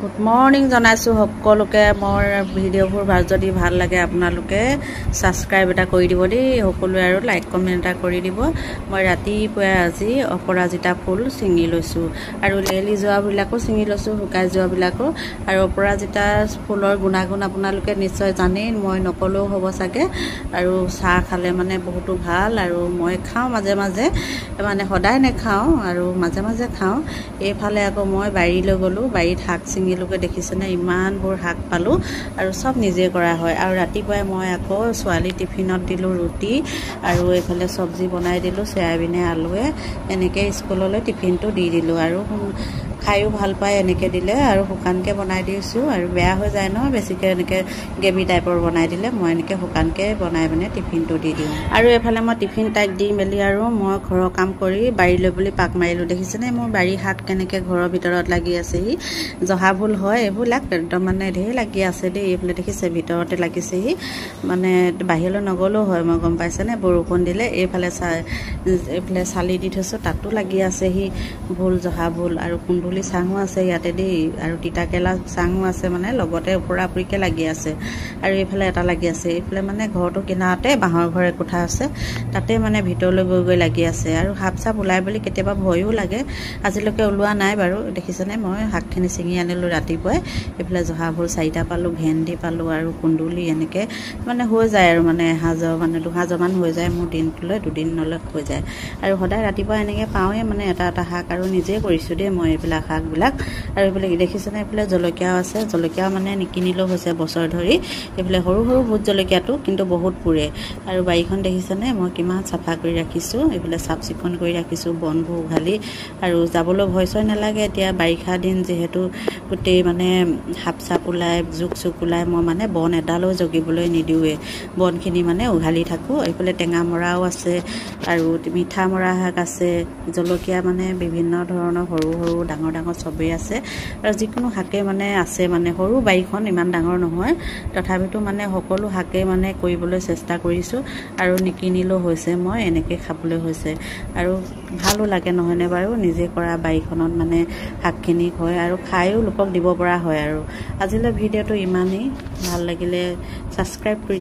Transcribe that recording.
Good morning জনাইছোঁ সকলোকে। মোৰ ভিডিঅ'বোৰ যদি ভাল লাগে আপোনালোকে ছাবস্ক্ৰাইব এটা কৰি দিব দেই সকলোৱে, আৰু লাইক কমেণ্ট এটা কৰি দিব। মই ৰাতিপুৱাই আজি অপৰাজিতা ফুল ছিঙি লৈছোঁ, আৰু লেলি যোৱাবিলাকো ছিঙি লৈছোঁ, শুকাই যোৱাবিলাকো। আৰু অপৰাজিতা ফুলৰ গুণাগুণ আপোনালোকে নিশ্চয় জানেই, মই নকলেও হ'ব চাগে। আৰু চাহ খালে মানে বহুতো ভাল, আৰু মই খাওঁ মাজে মাজে, মানে সদায় নেখাওঁ আৰু মাজে মাজে খাওঁ। এইফালে আকৌ মই বাৰীলৈ গ'লোঁ, বাৰীত শাক ছিঙিলোকে, দেখিছেনে ইমানবোৰ শাক পালোঁ, আৰু চব নিজে কৰা হয়। আৰু ৰাতিপুৱাই মই আকৌ ছোৱালী টিফিনত দিলোঁ ৰুটি, আৰু এইফালে চব্জি বনাই দিলোঁ চয়াবিনে আলুৱে, এনেকৈ স্কুললৈ টিফিনটো দি দিলোঁ। আৰু খায়ো ভাল পায় এনেকৈ দিলে, আৰু শুকানকৈ বনাই দিছোঁ, আৰু বেয়া হৈ যায় ন বেছিকৈ এনেকৈ গ্ৰেভি টাইপৰ বনাই দিলে। মই এনেকৈ শুকানকৈ বনাই পিনে টিফিনটো দি দিওঁ। আৰু এইফালে মই টিফিন তাইক দি মেলি আৰু মই ঘৰৰ কাম কৰি বাৰীলৈ বুলি পাক মাৰিলোঁ। দেখিছেনে মোৰ বাৰীৰ শাক কেনেকৈ ঘৰৰ ভিতৰত লাগি আছেহি, জহা ভুল হয় এইবিলাক, একদম মানে ঢেৰ লাগি আছে দেই। এইফালে দেখিছে ভিতৰতে লাগিছেহি, মানে বাহিৰলৈ নগ'লেও হয়, মই গম পাইছেনে বৰষুণ দিলে। এইফালে চালি দি থৈছোঁ, তাতো লাগি আছেহি ভুল, জহা ভুল, আৰু কুন্দুলি চাঙো আছে ইয়াতে দেই, আৰু তিতাকেৰেলা চাঙো আছে, মানে লগতে ওপৰাওপৰিকৈ লাগি আছে। আৰু এইফালে এটা লাগি আছে, এইফালে মানে ঘৰটো কিনাৰতে বাঁহৰ ঘৰ একোঠা আছে, তাতে মানে ভিতৰলৈ গৈ গৈ লাগি আছে। আৰু সাপ চাপ ওলাই বুলি কেতিয়াবা ভয়ো লাগে, আজিলৈকে ওলোৱা নাই বাৰু। দেখিছেনে মই শাকখিনি ছিঙি আনিলোঁ ৰাতিপুৱাই। এইফালে জহা ভুল 4টা পালোঁ, ভেন্দি পালোঁ, আৰু কুন্দুলি, এনেকৈ মানে হৈ যায়, আৰু মানে এসাঁজৰ মানে 2সাঁজমান হৈ যায় মোৰ দিনটোলৈ, 2দিনলৈ হৈ যায়। আৰু সদায় ৰাতিপুৱা এনেকৈ পাওঁৱেই মানে এটা এটা শাক, আৰু নিজেই কৰিছোঁ দেই মই এইবিলাক শাকবিলাক। আৰু এইফালে দেখিছেনে এইফালে জলকীয়াও আছে, জলকীয়াও মানে নিকিনিলেও হৈছে বছৰ ধৰি। এইফালে সৰু সৰু ভোট জলকীয়াটো কিন্তু বহুত পুৰে। আৰু বাৰীখন দেখিছেনে মই কিমান চাফা কৰি ৰাখিছোঁ, এইফালে চাফ চিকুণ কৰি ৰাখিছোঁ, বনবোৰ উঘালি। আৰু যাবলৈ ভয় চয় নালাগে, এতিয়া বাৰিষা দিন যিহেতু, গোটেই মানে সাপ চাপ ওলাই, জোক চোক ওলাই, মই মানে বন এডালো জগিবলৈ নিদিওঁৱে, বনখিনি মানে উঘালি থাকোঁ। এইফালে টেঙা মৰাও আছে, আৰু মিঠা মৰা শাক আছে, জলকীয়া মানে বিভিন্ন ধৰণৰ সৰু সৰু ডাঙৰ ডাঙৰ চবেই আছে। আৰু যিকোনো শাকে মানে আছে, মানে সৰু বাৰীখন ইমান ডাঙৰ নহয়, তথাপিতো মানে সকলো শাকে মানে কৰিবলৈ চেষ্টা কৰিছোঁ। আৰু নিকিনিলেও হৈছে, মই এনেকৈ খাবলৈ হৈছে, আৰু ভালো লাগে নহয়নে বাৰু, নিজে কৰা বাৰীখনত মানে শাকখিনি হয়, আৰু খায়ো লোকক দিব পৰা হয়। আৰু আজিলৈ ভিডিঅ'টো ইমানেই, ভাল লাগিলে ছাবস্ক্ৰাইব কৰি